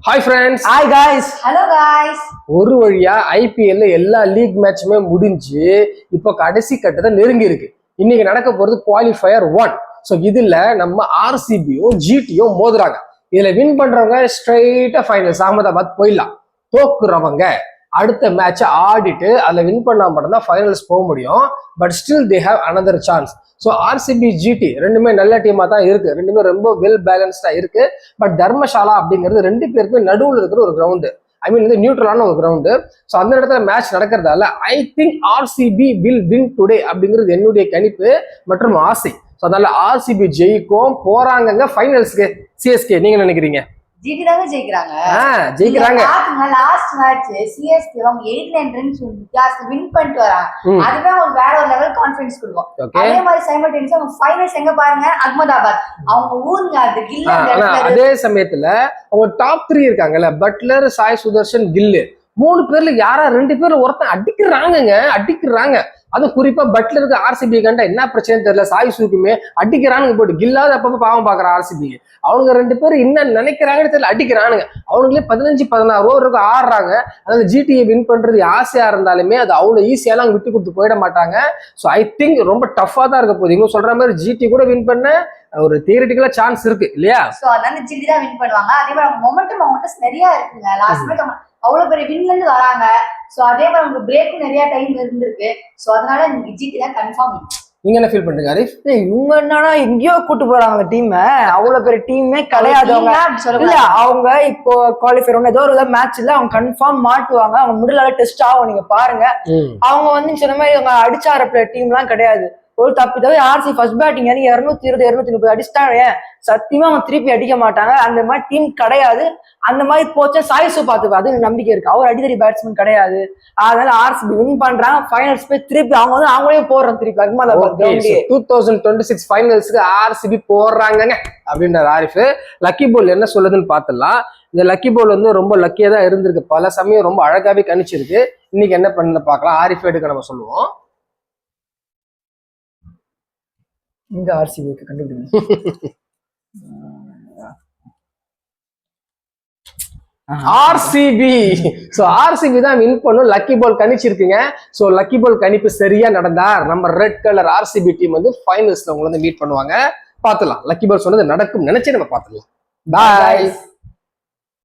Hi friends. Hi guys. Hello guys. ஒரு வழியா ஐபிஎல்ல எல்லா லீக் மேட்சுமே முடிஞ்சு இப்போ கடைசி கட்டத்தை நெருங்கி இருக்கு. இன்னைக்கு நடக்க போறது குவாலிஃபயர் 1. ஸோ இதுல நம்ம ஆர்சிபியும் ஜிடியும் மோதுறாங்க. இதுல வின் பண்றவங்க ஸ்ட்ரைட்டா ஃபைனல்ஸ் அகமதாபாத் போயிடலாம். தோக்குறவங்க அடுத்த மேட்சை ஆடிட்டு அதில் வின் பண்ணா மட்டும்தான் ஃபைனல்ஸ் போக முடியும். But still they have another chance. So RCB GT ரெண்டுமே நல்ல டீமாக தான் இருக்கு. ரெண்டுமே ரொம்ப வெல் பேலன்ஸ்டா இருக்கு. பட் தர்மசாலா அப்படிங்கிறது ரெண்டு பேருக்குமே நடுவில் இருக்கிற ஒரு கிரவுண்டு. ஐ மீன் வந்து நியூட்ரலான ஒரு கிரவுண்டு. ஸோ அந்த இடத்துல மேட்ச் நடக்கிறதால I think RCB will win today அப்படிங்கிறது என்னுடைய கணிப்பு மற்றும் ஆசை. ஸோ அதனால ஆர்சிபி ஜெயிக்கும், போறாங்க ஃபைனல்ஸ்க்கு. சிஎஸ்கே நீங்க நினைக்கிறீங்க? ஜிடி தாங்க ஜெயிக்கிறாங்க. ஜெயிக்கிறாங்க. லாஸ்ட் மேட்ச் சிஎஸ்கே அவங்க 8-9 ரன்ஸ் வித்தியாசத்துல வின் பண்ணிட்டு வராங்க. அதுவே அவங்களுக்கு வேற ஒரு லெவல் கான்ஃபிடன்ஸ் கொடுக்கும். அதே மாதிரி சைமல்டேனியஸா அவங்க ஃபைனல்ஸ் எங்க பாருங்க, அகமதாபாத் அவங்க ஊருங்க. அது கில். அதே சமயத்துல அவங்க டாப் 3 இருக்காங்கல்ல, பட்லர், சாய் சுதர்ஷன், கில்லு, 3 பேர்ல யாரா 2 பேர் ஒருத்தன் அடிக்கிறாங்க. அதுவும் குறிப்பா பட்லருக்கு ஆர்சிபி கண்டா என்ன பிரச்சனைன்னு தெரியல. சாய் சூக்குமே அடிக்கிறானுங்க போட்டு. கில்லாத அப்பப்ப பாவம் பாக்குற ஆர்சிபி. அவங்க 2 பேரும் என்ன நினைக்கிறாங்கன்னு தெரியல, அடிக்கிறானுங்க. அவங்களே 15-16 ஓவருக்கு ஆடுறாங்க. அதனால ஜிடியை வின் பண்றது ஆசையா இருந்தாலுமே அது அவ்வளவு ஈஸியாலாம் அவங்க விட்டு கொடுத்து போயிட மாட்டாங்க. ஸோ ஐ திங்க் ரொம்ப டஃபா தான் இருக்க போகுது. இவங்க சொல்ற மாதிரி ஜிடி கூட வின் பண்ண ஒரு தியரிட்டிக்கலா சான்ஸ் இருக்கு இல்லையா? சோ அதனால ஜிடி தான் வின் பண்ணுவாங்க. அதே மாதிரி அவங்க மொமெண்டம் அவங்ககிட்ட நிறைய இருக்குங்க. லாஸ்ட் மேட்ச் அவ்வளவு பெரிய வின்ல இருந்து வராங்க. சோ அதே மாதிரி உங்களுக்கு பிரேக்கும் நிறைய டைம் இருந்திருக்கு. சோ அதனால நீங்க ஜிடி தான் கன்ஃபார்ம். நீங்க என்ன ஃபீல் பண்றீங்க ஹரிஷ்? இவங்க என்னன்னா எங்கேயோ கூட்டு போறாங்க டீம். அவ்வளவு பெரிய டீமே கிடையாது. இல்ல அவங்க இப்போ குவாலிஃபயர் ஏதோ ஒரு மேட்ச்ல அவங்க கன்ஃபார்ம் மாட்டுவாங்க. அவங்க மிடில் டெஸ்ட் ஆகும். நீங்க பாருங்க, அவங்க வந்து சொன்ன மாதிரி அவங்க அடிச்சார டீம் எல்லாம் கிடையாது. ஒரு தப்பி ஆர்சி ஃபர்ஸ்ட் பேட்டிங் 220 230 அடிச்சுட்டாங்க. சத்தியமா அவங்க திருப்பி அடிக்க மாட்டாங்க. அந்த மாதிரி டீம் கிடையாது. அந்த மாதிரி போச்சா சாய்ஸு பார்த்துப்பா, அது நம்பிக்கை இருக்கு. அவர் அடித்தடி பேட்ஸ்மேன் கிடையாது. அதனால ஆர்சிபி வின் பண்றாங்க. ஃபைனல்ஸ் போய் திருப்பி அவங்க வந்து அவங்களே போடுறாங்க. திருப்பி அகமதாபாத் 2026 ஃபைனல்ஸ்க்கு ஆர்சிபி போடுறாங்க அப்படின்ற ஆரிஃப். லக்கி போல் என்ன சொல்லுதுன்னு பார்த்துடலாம். இந்த லக்கி போல் வந்து ரொம்ப லக்கியா தான் இருந்திருக்கு. பல சமயம் ரொம்ப அழகாவே கணிச்சிருக்கு. இன்னைக்கு என்ன பண்ண பார்க்கலாம். ஆரிஃப் எடுக்க நம்ம சொல்லுவோம். இங்க ஆர்சிபி கண்டுபிடிங்க. ஆர்சிபி. சோ ஆர்சிபி தான் வின் பண்ணும். லக்கி பால் கணிச்சிருக்குங்க. சோ லக்கி பால் கணிப்பு சரியா நடந்தா நம்ம ரெட் கலர் ஆர்சிபி டீம் வந்து ஃபைனல்ஸ்ல உங்களை வந்து மீட் பண்ணுவாங்க. பாத்துலாம். லக்கி பால் சொன்னது நடக்கும் நினைச்சு நம்ம பாத்துலாம். பாய்.